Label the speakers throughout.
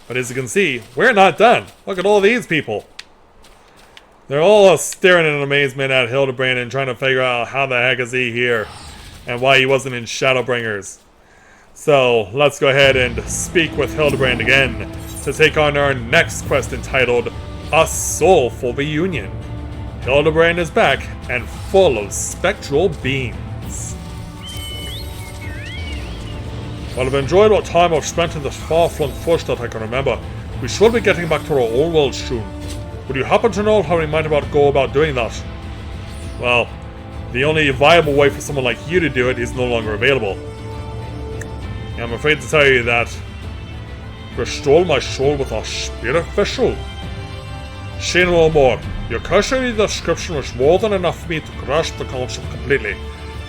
Speaker 1: But as you can see, we're not done. Look at all these people. They're all staring in amazement at Hildibrand and trying to figure out how the heck is he here and why he wasn't in Shadowbringers. So let's go ahead and speak with Hildibrand again to take on our next quest entitled A Soulful Reunion. Hildibrand is back and full of spectral beams. Well, I've enjoyed what time I've spent in this far-flung bush that I can remember. We should be getting back to our own world soon. Would you happen to know how we might go about doing that? Well, the only viable way for someone like you to do it is no longer available. And I'm afraid to tell you that you stole my soul with a spirit vessel. Say no more. Your cursory description was more than enough for me to grasp the concept completely.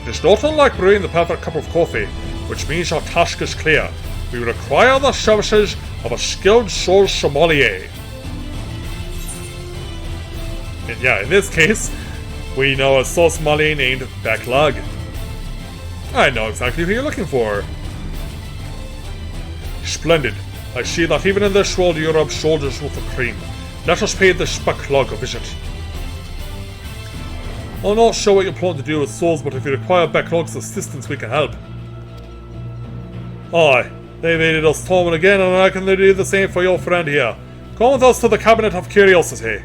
Speaker 1: It is not unlike brewing the perfect cup of coffee, which means our task is clear. We require the services of a skilled soul sommelier. And yeah, in this case, we know a soul sommelier named Backlug. I know exactly who you're looking for. Splendid. I see that even in this world you rub shoulders with the cream. Let us pay this Backlug a visit. I'm not sure what you plan to do with souls, but if you require Backlug's assistance, we can help. Aye, they've aided us time and again, and I can do the same for your friend here. Come with us to the Cabinet of Curiosity.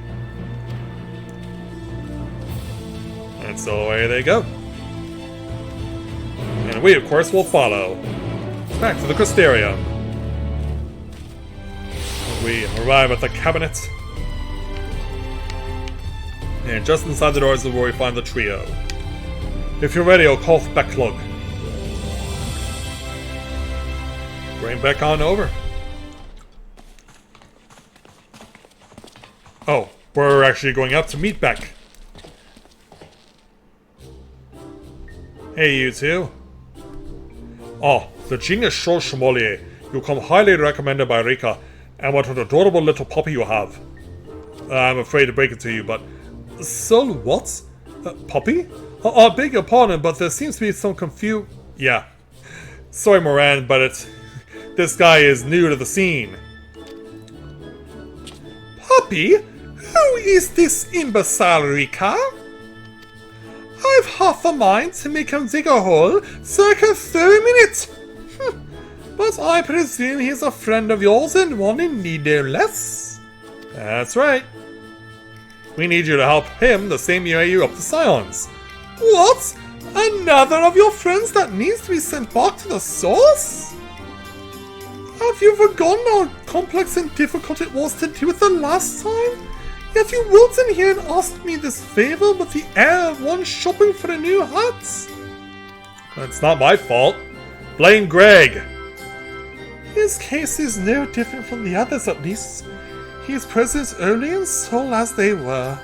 Speaker 1: And so away they go. And we, of course, will follow. Back to the Crystarium. We arrive at the cabinet. And just inside the doors is where we find the trio. If you're ready, I'll call for Backlug. Bring Beck on over. Oh, we're actually going up to meet Beck. Hey, you two. Oh, the genius soul sommelier. You come highly recommended by Rika. And what an adorable little puppy you have. I'm afraid to break it to you, but... Soul what? Puppy? I beg your pardon, but there seems to be some Yeah. Sorry, Moran, but this guy is new to the scene. Puppy? Who is this imbecile, Rika? I've half a mind to make him dig a hole so I can throw him in it. But I presume he's a friend of yours and one in need no less. That's right. We need you to help him the same way you helped the Scions. What? Another of your friends that needs to be sent back to the source? Have you forgotten how complex and difficult it was to do it the last time? Yet you waltzed in here and asked me this favor with the air of one shopping for a new hat? That's not my fault. Blame Greg. His case is no different from the others, at least. He is present only in soul as they were.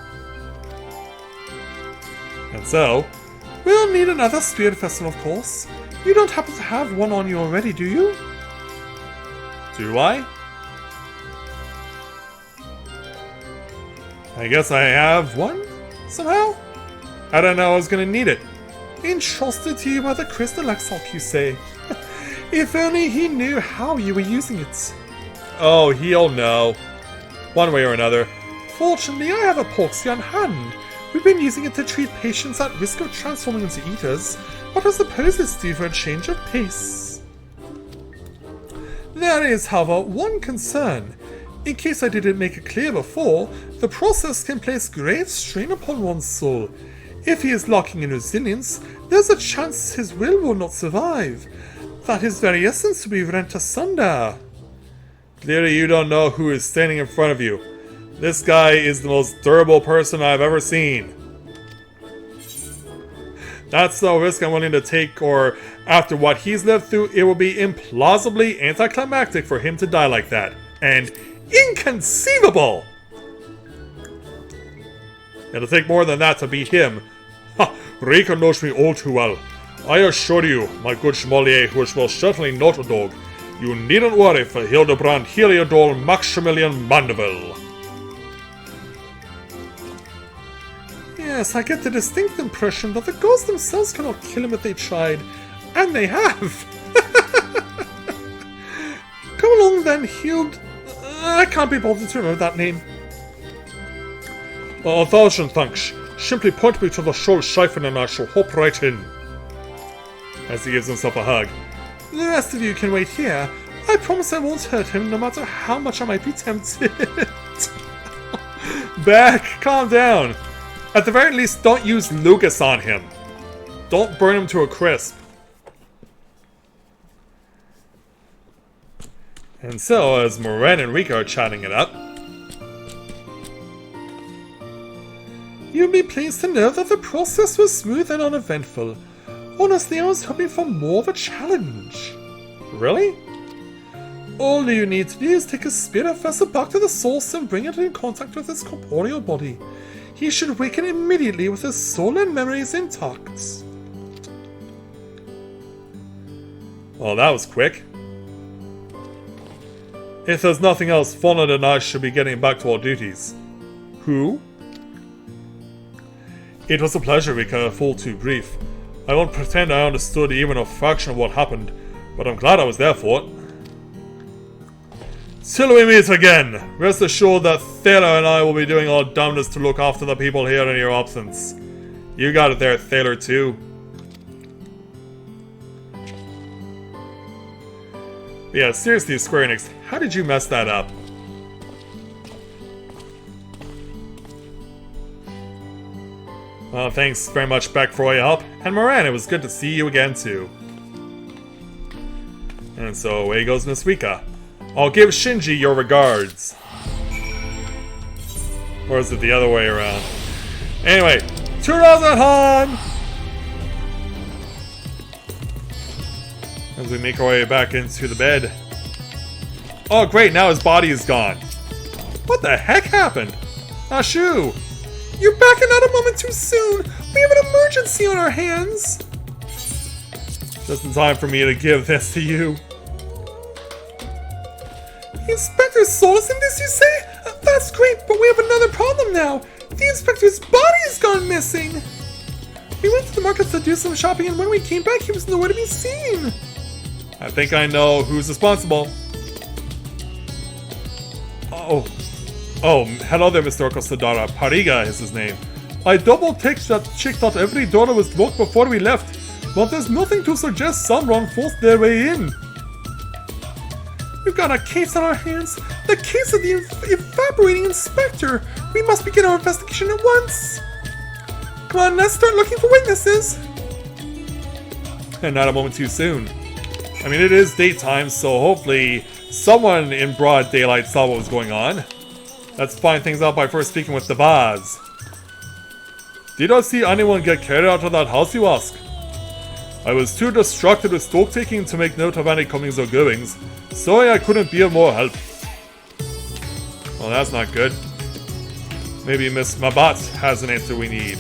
Speaker 1: And so, we'll need another spirit vessel, of course. You don't happen to have one on you already, do you? Do I? I guess I have one, somehow? I don't know I was gonna need it. Entrusted to you by the Crystal Exarch, you say? If only he knew how you were using it. Oh, he'll know. One way or another. Fortunately, I have a Porxie on hand. We've been using it to treat patients at risk of transforming into eaters. What I suppose it's due for a change of pace. There is, however, one concern. In case I didn't make it clear before, the process can place great strain upon one's soul. If he is lacking in resilience, there's a chance his will not survive. That his very essence will be rent asunder. Clearly you don't know who is standing in front of you. This guy is the most durable person I've ever seen. That's no risk I'm willing to take, or after what he's lived through, it will be implausibly anticlimactic for him to die like that. And inconceivable! It'll take more than that to beat him. Ha! Rika knows me all too well. I assure you, my good sommelier, who is most certainly not a dog, you needn't worry for Hildibrand Heliodor Maximilian Mandeville. Yes, I get the distinct impression that the gods themselves cannot kill him if they tried. And they have! Come along then, I can't be bothered to remember that name. 1,000 thanks. Simply point me to the short siphon and I shall hop right in. As he gives himself a hug. The rest of you can wait here. I promise I won't hurt him, no matter how much I might be tempted. Beck, calm down. At the very least, don't use Lucas on him. Don't burn him to a crisp. And so, as Moran and Rika are chatting it up, you'll be pleased to know that the process was smooth and uneventful. Honestly, I was hoping for more of a challenge. Really? All you need to do is take a spirit vessel back to the source and bring it in contact with its corporeal body. He should awaken immediately with his soul and memories intact. Well, that was quick. If there's nothing else, Fonad and I should be getting back to our duties. Who? It was a pleasure, Rika, fall too brief. I won't pretend I understood even a fraction of what happened, but I'm glad I was there for it. Till we meet again, rest assured that Thaler and I will be doing our damnedest to look after the people here in your absence. You got it there, Thaler, too. Yeah, seriously, Square Enix, how did you mess that up? Well, thanks very much, Beck, for all your help. And Moran, it was good to see you again, too. And so away goes Miss Rika. I'll give Shinji your regards. Or is it the other way around? Anyway, 2,000 Han! As we make our way back into the bed. Oh great, now his body is gone. What the heck happened? Ashu! You're back and not a moment too soon! We have an emergency on our hands! Just in time for me to give this to you. The Inspector's soul is in this, you say? That's great, but we have another problem now. The Inspector's body has gone missing. We went to the market to do some shopping, and when we came back, he was nowhere to be seen. I think I know who's responsible. Oh, hello there, Mr. Okosadara. Pariga is his name. I double-checked that every door was locked before we left, but there's nothing to suggest someone forced their way in. We've got a case on our hands. The case of the evaporating inspector. We must begin our investigation at once. Come on, let's start looking for witnesses. And not a moment too soon. I mean, it is daytime, so hopefully someone in broad daylight saw what was going on. Let's find things out by first speaking with the Vaz. Did I see anyone get carried out of that house, you ask? I was too distracted with stock taking to make note of any comings or goings. Sorry I couldn't be of more help. Well, that's not good. Maybe Miss Mabat has an answer we need.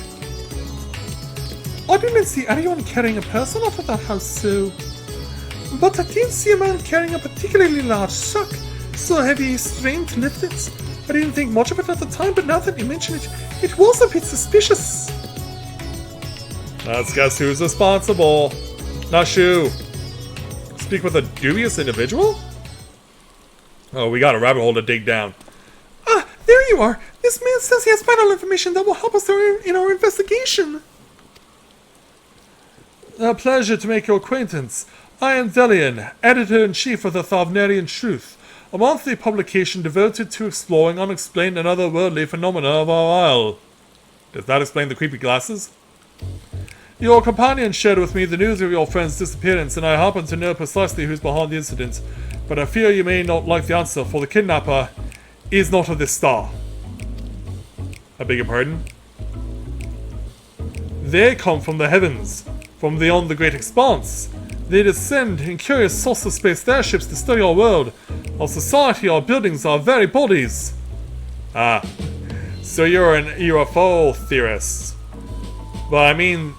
Speaker 1: I didn't see anyone carrying a person out of that house, so... But I did see a man carrying a particularly large sack. So heavy, strained to lift it. I didn't think much of it at the time, but now that you mention it, it was a bit suspicious. Let's guess who's responsible. Nashu. Speak with a dubious individual? Oh, we got a rabbit hole to dig down. Ah, there you are. This man says he has vital information that will help us in our investigation. A pleasure to make your acquaintance. I am Delian, Editor-in-Chief of the Thavnerian Truth, a monthly publication devoted to exploring unexplained and otherworldly phenomena of our isle. Does that explain the creepy glasses? Your companion shared with me the news of your friend's disappearance, and I happen to know precisely who's behind the incident, but I fear you may not like the answer, for the kidnapper is not of this star. I beg your pardon? They come from the heavens, from beyond the great expanse. They descend in curious saucer space airships to study our world, our society, our buildings, our very bodies. Ah, so you're an UFO theorist. Well, I mean,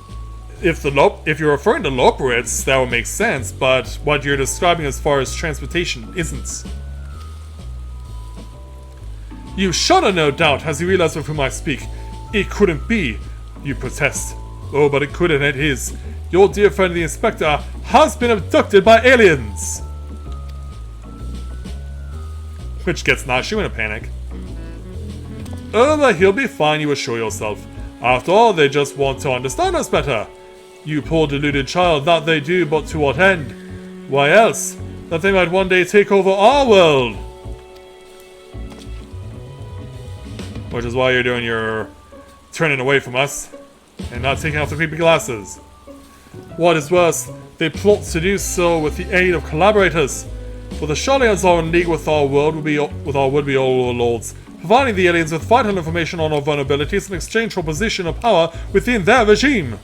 Speaker 1: if you're referring to Loporits, that would make sense, but what you're describing as far as transportation isn't. You shudder, no doubt, as you realize with whom I speak. It couldn't be, you protest. Oh, but it could and it is. Your dear friend the Inspector has been abducted by aliens! which gets Nashu in a panic. Oh, but he'll be fine, you assure yourself. After all, they just want to understand us better. You poor deluded child, that they do, but to what end? Why else? That they might one day take over our world. Which is why you're doing your turning away from us and not taking off the creepy glasses. What is worse, they plot to do so with the aid of collaborators. For the Sharlayans are in league with our would-be overlords, providing the aliens with vital information on our vulnerabilities in exchange for position of power within their regime.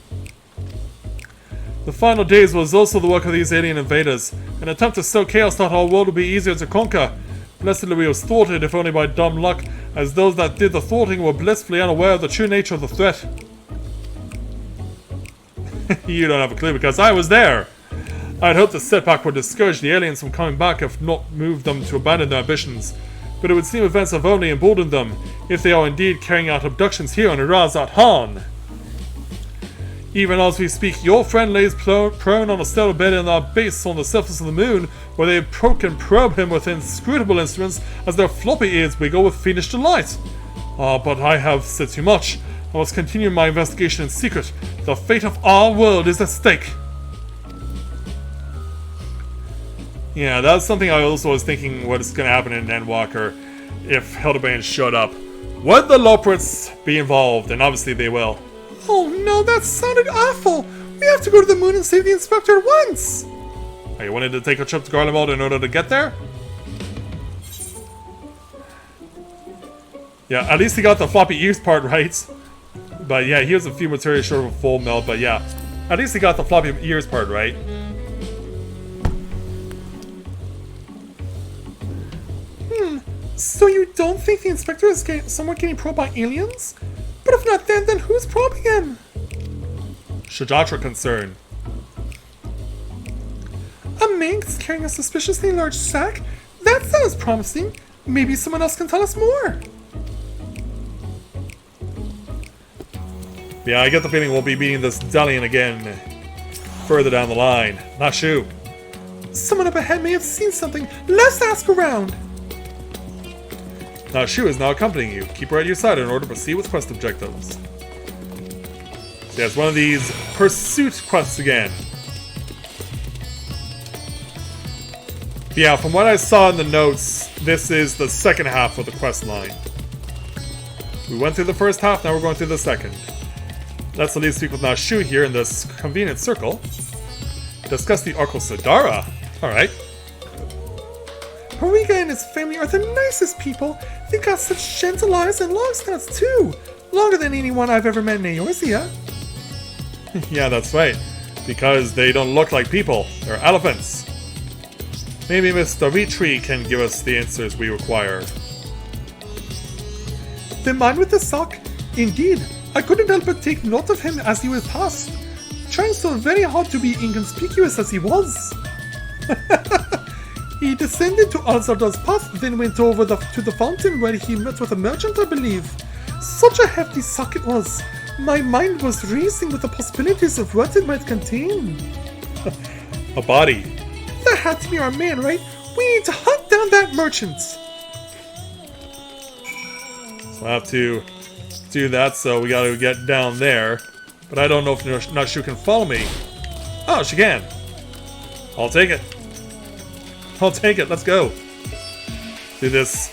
Speaker 1: The final days was also the work of these alien invaders, an attempt to sow chaos that our world would be easier to conquer. Blessedly we was thwarted, if only by dumb luck, as those that did the thwarting were blissfully unaware of the true nature of the threat. You don't have a clue because I was there! I'd hoped the setback would discourage the aliens from coming back, if not move them to abandon their ambitions. But it would seem events have only emboldened them, if they are indeed carrying out abductions here on Irazat Han. Even as we speak, your friend lays prone on a stellar bed in our base on the surface of the moon, where they poke and probe him with inscrutable instruments as their floppy ears wiggle with fiendish delight. Ah, but I have said too much. I must continue my investigation in secret. The fate of our world is at stake. Yeah, that's something I also was thinking what's going to happen in Endwalker if Hildibrand showed up. Would the Loprits be involved? And obviously they will. Oh no, that sounded awful! We have to go to the moon and save the inspector at once! Are you wanting to take a trip to Garlemald in order to get there? Yeah, at least he got the floppy ears part right. But yeah, he was a few materials short of a full melt, but yeah. At least he got the floppy ears part right. So you don't think the inspector is somewhat getting probed by aliens? But if not them, then who's probing him? Shajatra concern. A Manx carrying a suspiciously large sack? That sounds promising. Maybe someone else can tell us more. Yeah, I get the feeling we'll be meeting this Dalian again further down the line. Nashu. Someone up ahead may have seen something. Let's ask around. Nashu is now accompanying you. Keep her at your side in order to proceed with quest objectives. So yeah, it's one of these pursuit quests again. Yeah, from what I saw in the notes, this is the second half of the quest line. We went through the first half, now we're going through the second. Let's at least speak with Nashu here in this convenient circle. Discuss the Arco Sadara. Alright. Hariga and his family are the nicest people. They got such gentle eyes and long snouts too. Longer than anyone I've ever met in Eorzea. Yeah, that's right. Because they don't look like people. They're elephants. Maybe Mr. Vitri can give us the answers we require. The man with the sock? Indeed. I couldn't help but take note of him as he was past. Trying so very hard to be inconspicuous as he was. He descended to Alzardar's path, then went over to the fountain where he met with a merchant, I believe. Such a hefty sock it was. My mind was racing with the possibilities of what it might contain. A body. That had to be our man, right? We need to hunt down that merchant. So I have to do that, so we gotta get down there. But I don't know if Nashu can follow me. Oh, she can. I'll take it. I'll take it, let's go. Do this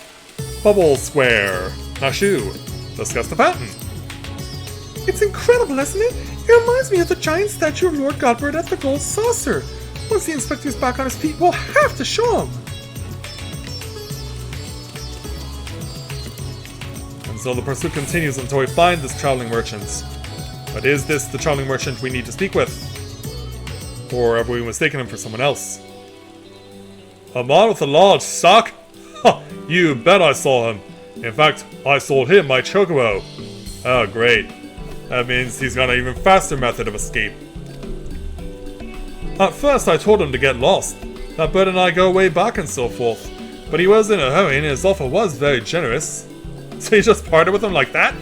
Speaker 1: bubble square. Nashu, discuss the fountain. It's incredible, isn't it? It reminds me of the giant statue of Lord Godbert at the Gold Saucer. Once the inspector's back on his feet, we'll have to show him. And so the pursuit continues until we find this traveling merchant. But is this the traveling merchant we need to speak with? Or have we mistaken him for someone else? A man with a large sock? Ha! You bet I saw him. In fact, I sold him my chocobo. Oh, great. That means he's got an even faster method of escape. At first I told him to get lost. That bird and I go way back and so forth. But he was in a hurry and his offer was very generous. So you just parted with him like that?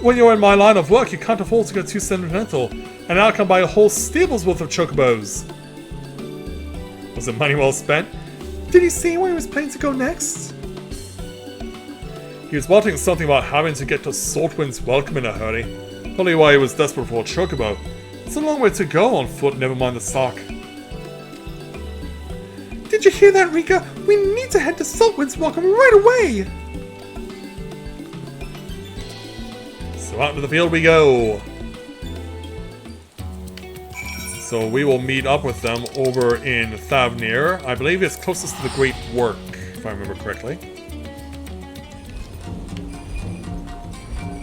Speaker 1: When you're in my line of work, you can't afford to get too sentimental. And now I can buy a whole stable's worth of chocobos. Was it money well spent? Did he say where he was planning to go next? He was wanting something about having to get to Saltwind's welcome in a hurry. Probably why he was desperate for a chocobo. It's a long way to go on foot, never mind the sock. Did you hear that, Rika? We need to head to Saltwind's welcome right away! So out into the field we go. So we will meet up with them over in Thavnir. I believe it's closest to the Great Work, if I remember correctly.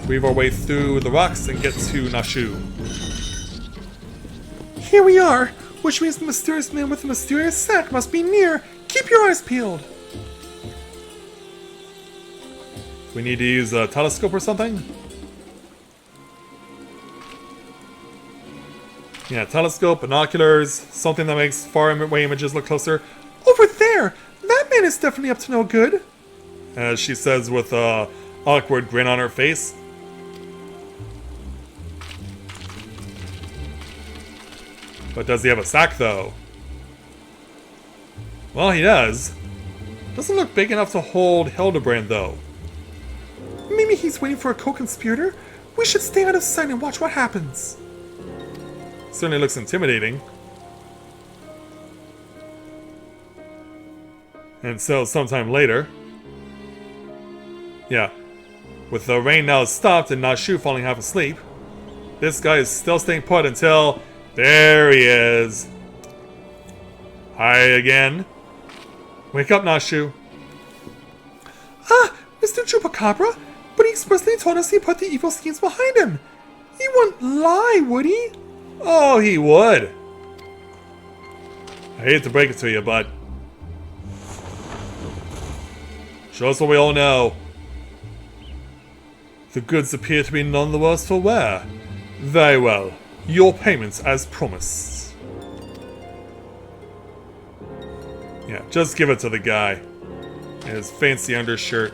Speaker 1: Weave our way through the rocks and get to Nashu. Here we are, which means the mysterious man with the mysterious sack must be near. Keep your eyes peeled. We need to use a telescope or something? Yeah, telescope, binoculars, something that makes far away images look closer. Over there! That man is definitely up to no good! As she says with a awkward grin on her face. But does he have a sack, though? Well, he does. Doesn't look big enough to hold Hildibrand, though. Maybe he's waiting for a co-conspirator? We should stay out of sight and watch what happens. Certainly looks intimidating. And so, sometime later... Yeah. With the rain now stopped and Nashu falling half asleep, this guy is still staying put until... There he is. Hi again. Wake up, Nashu. Ah, Mr. Chupacabra, but he expressly told us he put the evil schemes behind him. He wouldn't lie, would he? Oh, he would. I hate to break it to you, but... show us what we all know. The goods appear to be none the worse for wear. Very well. Your payments as promised. Yeah, just give it to the guy. In his fancy undershirt.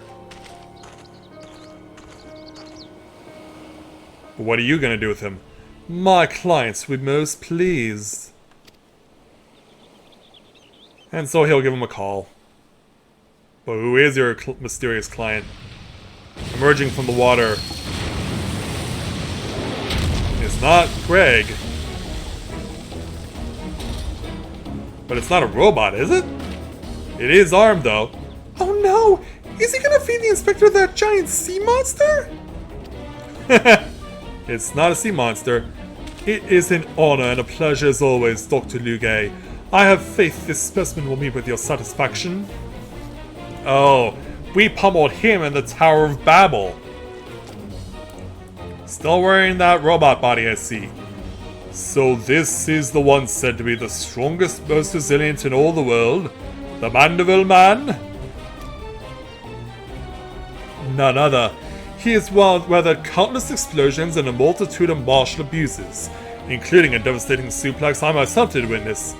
Speaker 1: But what are you gonna do with him? My clients would be most pleased. And so he'll give him a call. But who is your mysterious client? Emerging from the water. It's not Greg. But it's not a robot, is it? It is armed, though. Oh no! Is he gonna feed the inspector that giant sea monster? It's not a sea monster. It is an honor and a pleasure as always, Dr. Luge. I have faith this specimen will meet with your satisfaction. Oh, we pummeled him in the Tower of Babel. Still wearing that robot body, I see. So this is the one said to be the strongest, most resilient in all the world? The Mandeville Man? None other. He has weathered countless explosions and a multitude of martial abuses, including a devastating suplex I myself did witness.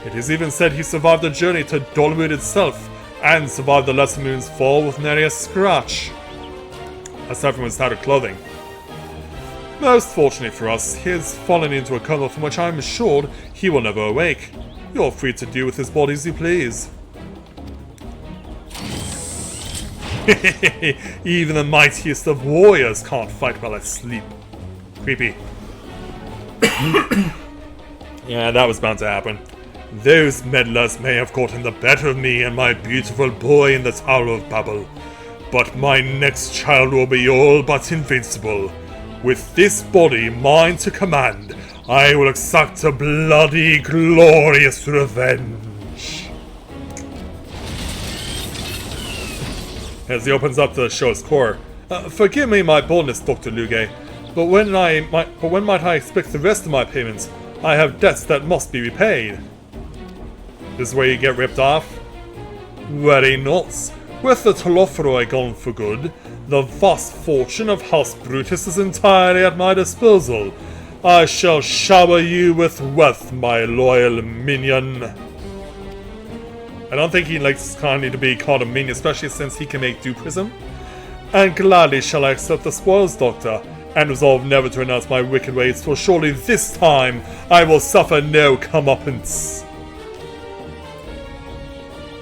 Speaker 1: It is even said he survived the journey to Dolomud itself, and survived the Lesser Moon's fall with nary a scratch. Aside from his tattered clothing. Most fortunately for us, he has fallen into a coma from which I am assured he will never awake. You're free to do with his body as you please. Even the mightiest of warriors can't fight while asleep. Creepy. Yeah, that was bound to happen. Those meddlers may have gotten the better of me and my beautiful boy in the Tower of Babel, but my next child will be all but invincible. With this body mine to command, I will exact a bloody, glorious revenge. As he opens up to show his core. Forgive me my boldness, Dr. Luge, but when might I expect the rest of my payments? I have debts that must be repaid. This is where you get ripped off? Very not. With the Telophroi gone for good, the vast fortune of House Brutus is entirely at my disposal. I shall shower you with wealth, my loyal minion. I don't think he likes kindly to be called a minion, especially since he can make do prism. And gladly shall I accept the spoils, Doctor, and resolve never to renounce my wicked ways, for surely this time I will suffer no comeuppance.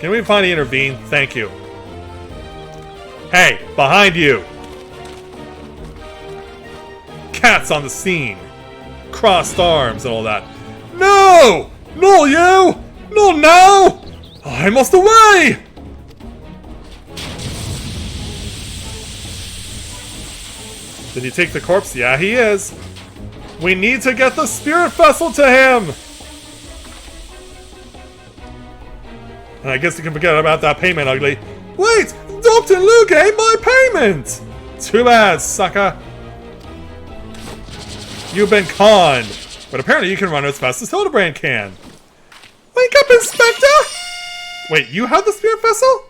Speaker 1: Can we finally intervene? Thank you. Hey, behind you! Cats on the scene. Crossed arms and all that. No! No, you! No, now! I must away! Did he take the corpse? Yeah, he is. We need to get the spirit vessel to him! And I guess you can forget about that payment, ugly. Wait! Dr. Luke ate my payment! Too bad, sucker. You've been conned. But apparently you can run as fast as Hildibrand can. Wake up, Inspector! Wait, you have the spirit vessel?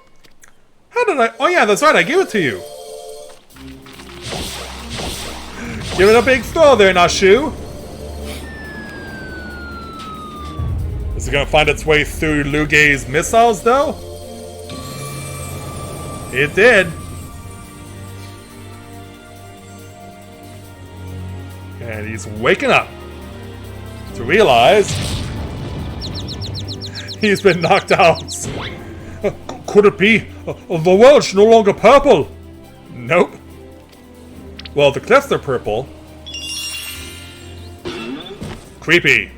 Speaker 1: How did I... Oh yeah, that's right, I gave it to you. Give it a big throw there, Nashu. Is it gonna find its way through Lugay's missiles, though? It did. And he's waking up to realize he's been knocked out. Could it be the world's no longer purple? Nope. Well, the cliffs are purple. Creepy.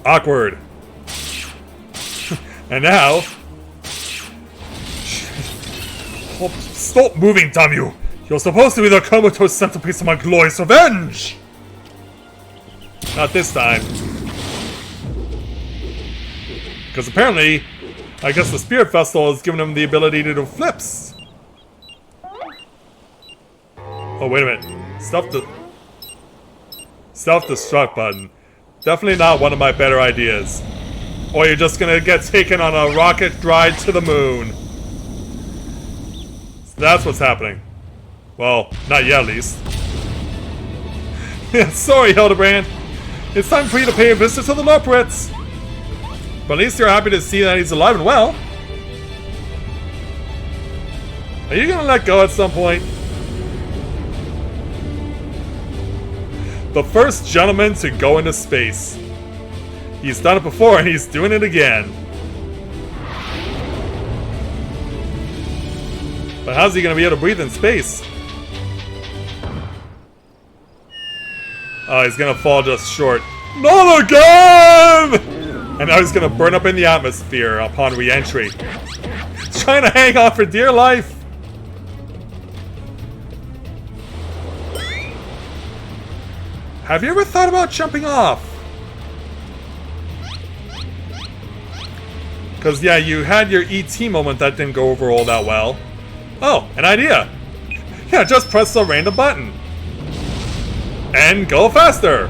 Speaker 1: Awkward. And now... Oh, stop moving, damn you! You're supposed to be the comatose centerpiece of my glorious revenge! Not this time. Because apparently, I guess the Spirit Vessel has given him the ability to do flips. Oh, wait a minute. Self-destruct button. Definitely not one of my better ideas. Or you're just gonna get taken on a rocket ride to the moon. So that's what's happening. Well, not yet at least. Sorry, Hildibrand. It's time for you to pay a visit to the Lurprits. But at least you're happy to see that he's alive and well. Are you gonna let go at some point? The first gentleman to go into space. He's done it before and he's doing it again. But how's he gonna be able to breathe in space? Oh, he's gonna fall just short. Not again! And now he's gonna burn up in the atmosphere upon re-entry. Trying to hang on for dear life. Have you ever thought about jumping off? Because, yeah, you had your ET moment that didn't go over all that well. Oh, an idea. Yeah, just press a random button. And go faster.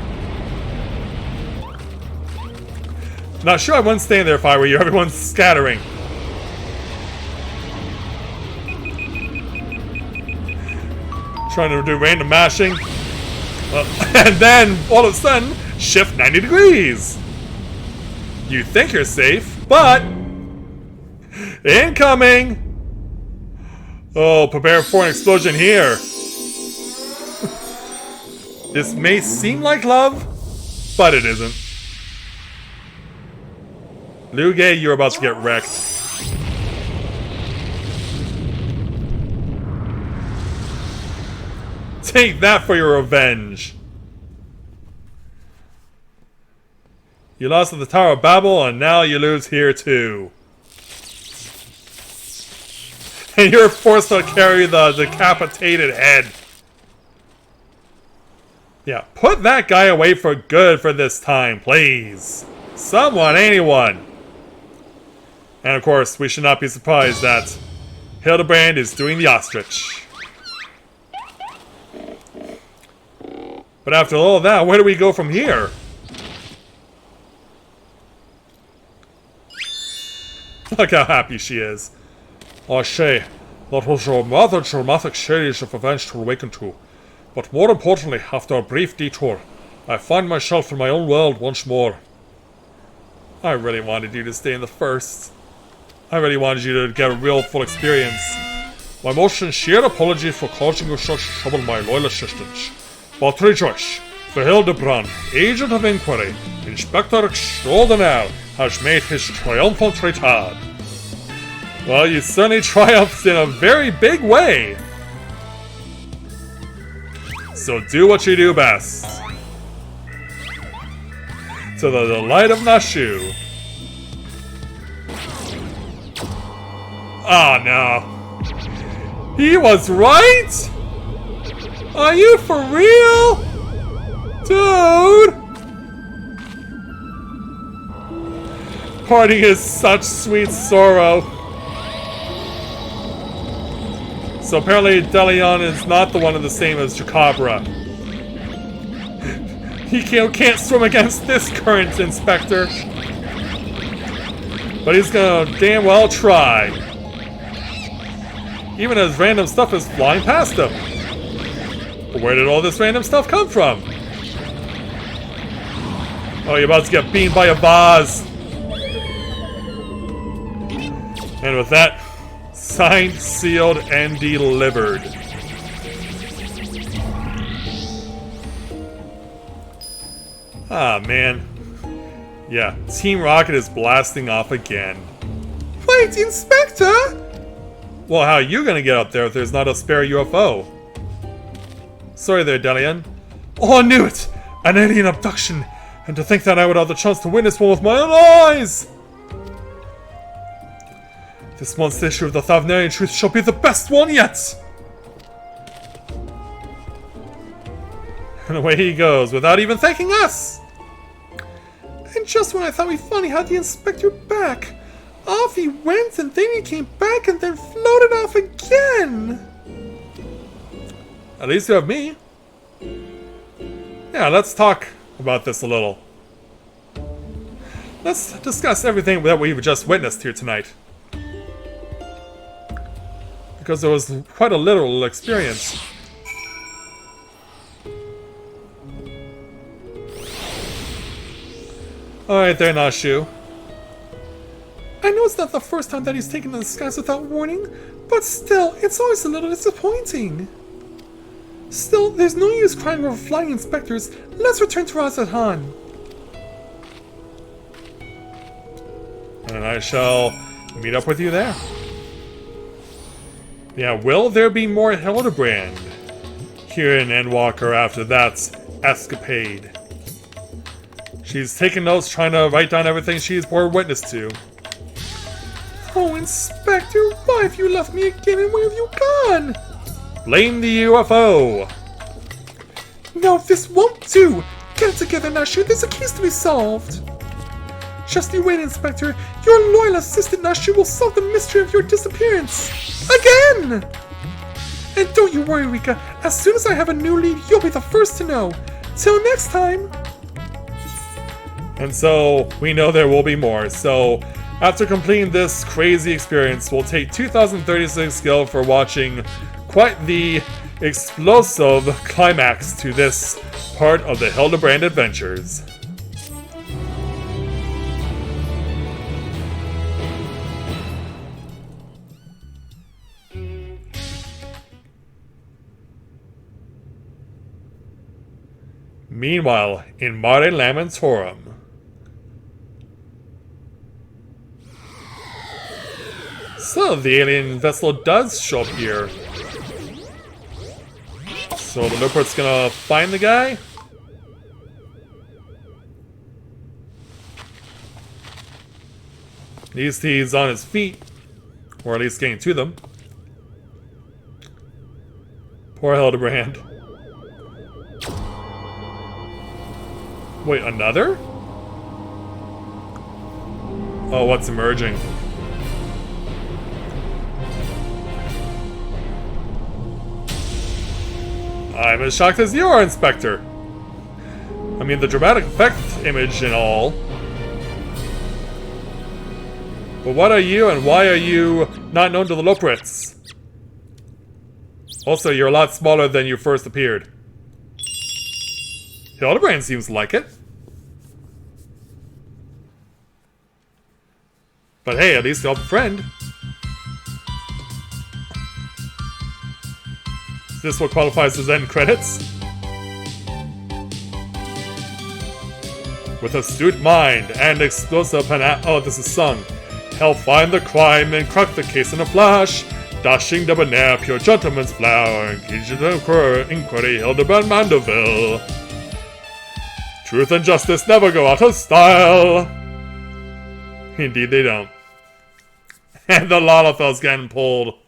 Speaker 1: Not sure I wouldn't stay in there if I were you. Everyone's scattering. Trying to do random mashing. And then, all of a sudden, shift 90 degrees. You think you're safe, but... Incoming! Oh, prepare for an explosion here. This may seem like love, but it isn't. Lugay, you're about to get wrecked. Take that for your revenge. You lost at the Tower of Babel, and now you lose here too. And you're forced to carry the decapitated head. Yeah, put that guy away for good for this time, please. Someone, anyone. And of course, we should not be surprised that Hildibrand is doing the ostrich. But after all of that, where do we go from here? Look how happy she is. Oh, Shay, that was a rather dramatic series of events to awaken to. But more importantly, after a brief detour, I find myself in my own world once more. I really wanted you to stay in the first. I really wanted you to get a real full experience. My most sincere apologies for causing you such trouble, my loyal assistants. But rejoice, for Hildibrand, Agent of Inquiry, Inspector Extraordinaire, has made his triumphant return. Well, you certainly triumphed in a very big way. So do what you do best. To the delight of Nashu. Oh no. He was right? Are you for real? Dude! Parting is such sweet sorrow. So apparently Delion is not the one of the same as Chakabra. He can't swim against this current, Inspector. But he's gonna damn well try. Even as random stuff is flying past him. But where did all this random stuff come from? Oh, you're about to get beamed by a vase. And with that, signed, sealed, and delivered. Ah, man. Yeah, Team Rocket is blasting off again. Wait, Inspector! Well, how are you gonna get up there if there's not a spare UFO? Sorry there, Delion. Oh, I knew it! An alien abduction! And to think that I would have the chance to witness one with my own eyes! This month's issue of the Thavnarian Truth shall be the best one yet! And away he goes, without even thanking us! And just when I thought we finally had the Inspector back, off he went, and then he came back, and then floated off again! At least you have me. Yeah, let's talk about this a little. Let's discuss everything that we've just witnessed here tonight. Because it was quite a literal experience. Alright there, Nashu. I know it's not the first time that he's taken to the skies without warning, but still, it's always a little disappointing. Still, there's no use crying over flying inspectors. Let's return to Razathan. And I shall meet up with you there. Yeah, will there be more Hildibrand here in Endwalker after that escapade? She's taking notes, trying to write down everything she's bore witness to. Oh, Inspector, why have you left me again, and where have you gone? Blame the UFO! No, this won't do! Get it together, Nashu, there's a case to be solved! Just you wait, Inspector. Your loyal assistant Nashu will solve the mystery of your disappearance! Again! And don't you worry, Rika. As soon as I have a new lead, you'll be the first to know. Till next time! And so, we know there will be more. So, after completing this crazy experience, we'll take 2036 skill for watching quite the explosive climax to this part of the Hildibrand adventures. Meanwhile, in Mare Lamentorum. So, the alien vessel does show up here. So the Lupert's gonna find the guy? At least he's on his feet. Or at least getting to them. Poor Hildibrand. Wait, another? Oh, what's emerging? I'm as shocked as you are, Inspector. I mean, the dramatic effect image and all. But what are you, and why are you not known to the Loprits? Also, you're a lot smaller than you first appeared. Hildibrand seems like it. But hey, at least you'll have a friend. Is this what qualifies as end credits? With astute mind and explosive oh, this is sung. He'll find the crime and crack the case in a flash. Dashing debonair, pure gentleman's flower, engaged in inquiry, Hildibrand Mandeville. Truth and justice never go out of style. Indeed they don't. And the Lalafell's getting pulled.